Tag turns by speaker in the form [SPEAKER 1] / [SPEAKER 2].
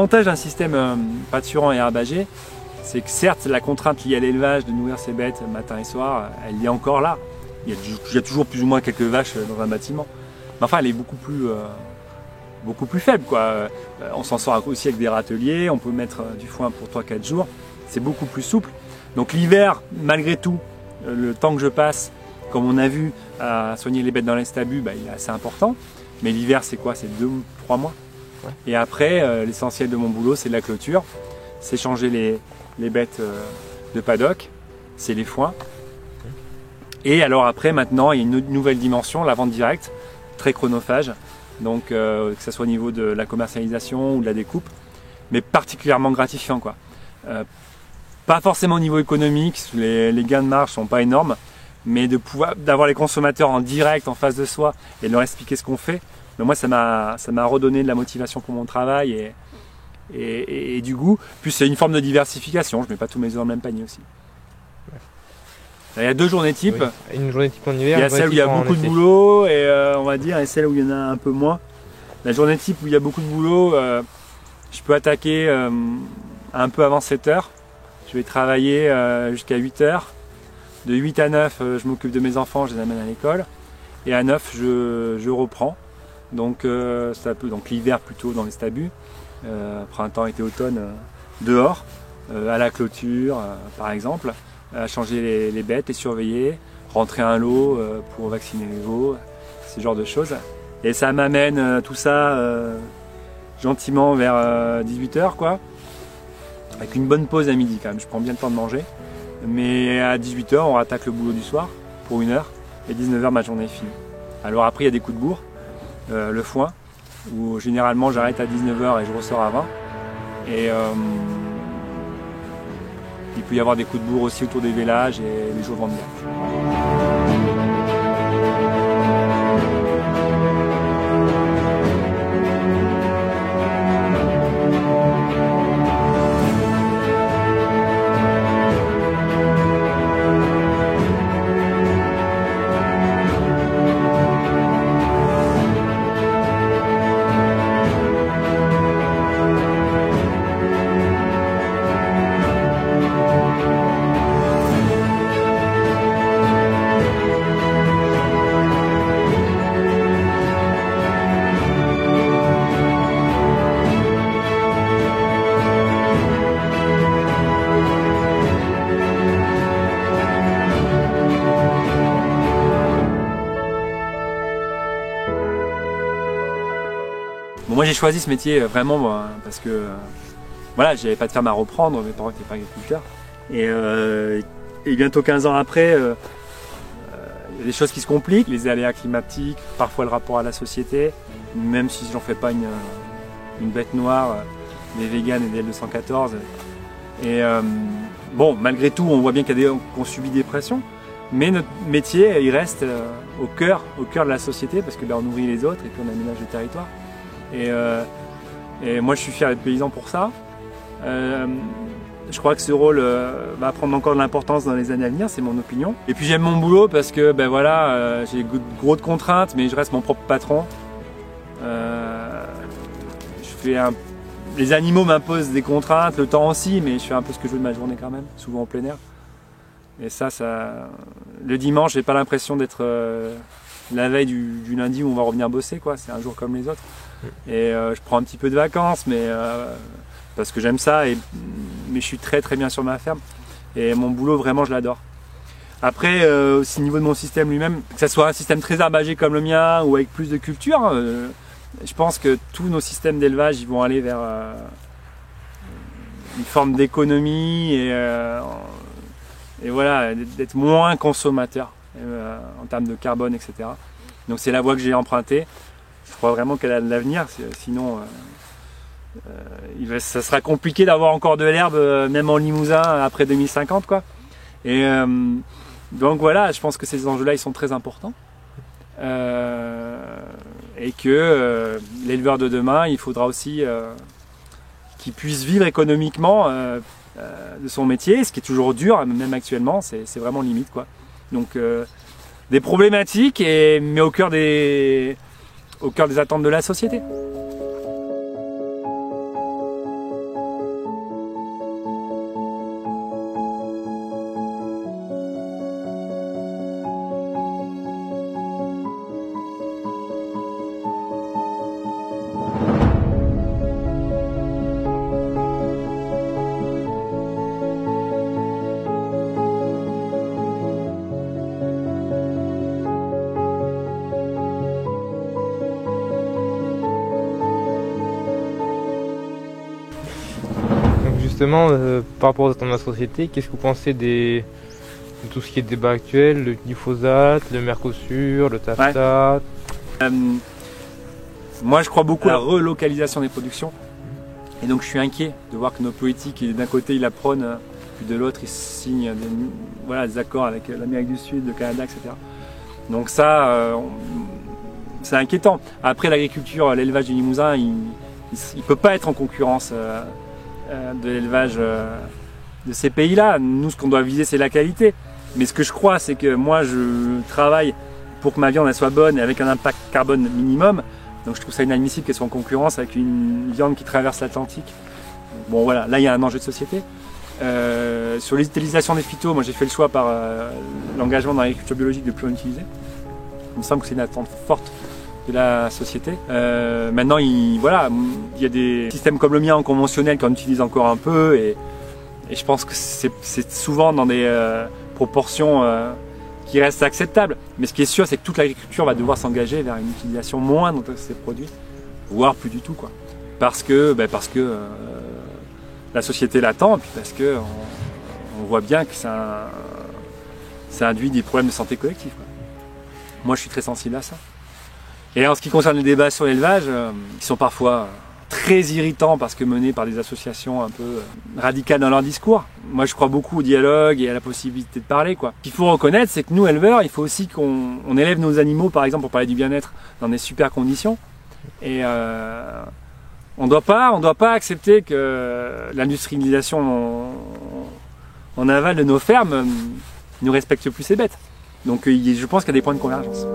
[SPEAKER 1] l'avantage d'un système pâturant et herbagé, c'est que certes la contrainte liée à l'élevage de nourrir ses bêtes matin et soir, elle y est encore là. Il y a toujours plus ou moins quelques vaches dans un bâtiment. Mais enfin, elle est beaucoup plus faible, quoi. On s'en sort aussi avec des râteliers, on peut mettre du foin pour 3-4 jours. C'est beaucoup plus souple. Donc l'hiver, malgré tout, le temps que je passe, comme on a vu, à soigner les bêtes dans les stabus, il est assez important. Mais l'hiver, c'est quoi? C'est 2 ou 3 mois. Ouais. Et après, l'essentiel de mon boulot, c'est de la clôture. C'est changer les bêtes de paddock, c'est les foins. Et alors après, maintenant, il y a une nouvelle dimension, la vente directe, très chronophage. Donc que ce soit au niveau de la commercialisation ou de la découpe, mais particulièrement gratifiant, quoi. Pas forcément au niveau économique, les gains de marge sont pas énormes, mais d'avoir les consommateurs en direct en face de soi et de leur expliquer ce qu'on fait, mais moi ça m'a redonné de la motivation pour mon travail et du goût. Puis c'est une forme de diversification, je mets pas tous mes œufs dans le même panier aussi. Il y a 2 journées types.
[SPEAKER 2] Oui. Une journée type en hiver.
[SPEAKER 1] Il y a celle où il y a beaucoup de boulot et on va dire, et celle où il y en a un peu moins. La journée type où il y a beaucoup de boulot, je peux attaquer un peu avant 7 h. Je vais travailler jusqu'à 8 h. De 8 à 9, je m'occupe de mes enfants, je les amène à l'école. Et à 9, je reprends. Donc, donc l'hiver plutôt dans les stabus. Printemps, été, automne, dehors, à la clôture par exemple. À changer les bêtes, les surveiller, rentrer un lot pour vacciner les veaux, ce genre de choses. Et ça m'amène tout ça gentiment vers 18 h, quoi, avec une bonne pause à midi quand même. Je prends bien le temps de manger. Mais à 18 h, on rattaque le boulot du soir pour 1 heure, et 19 h, ma journée est finie. Alors après, il y a des coups de bourre, le foin, où généralement j'arrête à 19 h et je ressors à 20. Et il peut y avoir des coups de bourre aussi autour des vélages et les jours de vente directe. Bon, moi j'ai choisi ce métier vraiment parce que voilà, j'avais pas de ferme à reprendre, mes parents n'étaient pas agriculteurs. Et bientôt 15 ans après, il y a des choses qui se compliquent, les aléas climatiques, parfois le rapport à la société, même si j'en fais pas une bête noire, des véganes et des L214. Et bon, malgré tout, on voit bien qu'il y a des qu'on subit des pressions, mais notre métier, il reste au cœur de la société parce que on nourrit les autres et puis on aménage le territoire. Et moi je suis fier d'être paysan pour ça. Je crois que ce rôle va prendre encore de l'importance dans les années à venir, c'est mon opinion. Et puis j'aime mon boulot parce que voilà, j'ai gros de contraintes, mais je reste mon propre patron. Les animaux m'imposent des contraintes, le temps aussi, mais je fais un peu ce que je veux de ma journée quand même, souvent en plein air. Et ça le dimanche, j'ai pas l'impression d'être la veille du lundi où on va revenir bosser, quoi. C'est un jour comme les autres. Et je prends un petit peu de vacances, mais parce que j'aime ça, mais je suis très très bien sur ma ferme. Et mon boulot, vraiment, je l'adore. Après, aussi au niveau de mon système lui-même, que ce soit un système très herbagé comme le mien ou avec plus de culture, je pense que tous nos systèmes d'élevage ils vont aller vers une forme d'économie et voilà, d'être moins consommateur en termes de carbone, etc. Donc c'est la voie que j'ai empruntée. Je crois vraiment qu'elle a de l'avenir, sinon ça sera compliqué d'avoir encore de l'herbe, même en Limousin, après 2050, quoi. Et donc voilà, je pense que ces enjeux-là, ils sont très importants. Et que l'éleveur de demain, il faudra aussi qu'il puisse vivre économiquement de son métier, ce qui est toujours dur, même actuellement, c'est vraiment limite, quoi. Donc des problématiques, mais au cœur des attentes de la société.
[SPEAKER 2] justement, par rapport à la société, qu'est-ce que vous pensez de tout ce qui est débat actuel, le glyphosate, le Mercosur, le TAFTA?
[SPEAKER 1] Moi, je crois beaucoup à la relocalisation des productions. Et donc, je suis inquiet de voir que nos politiques, d'un côté, ils la prônent, puis de l'autre, ils signent des accords avec l'Amérique du Sud, le Canada, etc. Donc ça, c'est inquiétant. Après, l'agriculture, l'élevage du Limousin, il ne peut pas être en concurrence de l'élevage de ces pays-là. Nous, ce qu'on doit viser, c'est la qualité. Mais ce que je crois, c'est que moi, je travaille pour que ma viande elle soit bonne et avec un impact carbone minimum. Donc je trouve ça inadmissible qu'elle soit en concurrence avec une viande qui traverse l'Atlantique. Bon voilà, là il y a un enjeu de société. Sur l'utilisation des phytos, moi j'ai fait le choix par l'engagement dans l'agriculture biologique de ne plus en utiliser. Il me semble que c'est une attente forte de la société. Maintenant, il y a des systèmes comme le mien en conventionnel qu'on utilise encore un peu et je pense que c'est souvent dans des proportions qui restent acceptables. Mais ce qui est sûr, c'est que toute l'agriculture va devoir s'engager vers une utilisation moindre de ces produits, voire plus du tout, quoi. Parce que la société l'attend, et puis parce que on voit bien que ça induit des problèmes de santé collective, quoi. Moi, je suis très sensible à ça. Et en ce qui concerne les débats sur l'élevage, qui sont parfois très irritants parce que menés par des associations un peu radicales dans leur discours. Moi, je crois beaucoup au dialogue et à la possibilité de parler, quoi. Ce qu'il faut reconnaître, c'est que nous, éleveurs, il faut aussi qu'on élève nos animaux, par exemple, pour parler du bien-être, dans des super conditions. Et on doit pas accepter que l'industrialisation en aval de nos fermes ne respecte plus ces bêtes. Donc, je pense qu'il y a des points de convergence.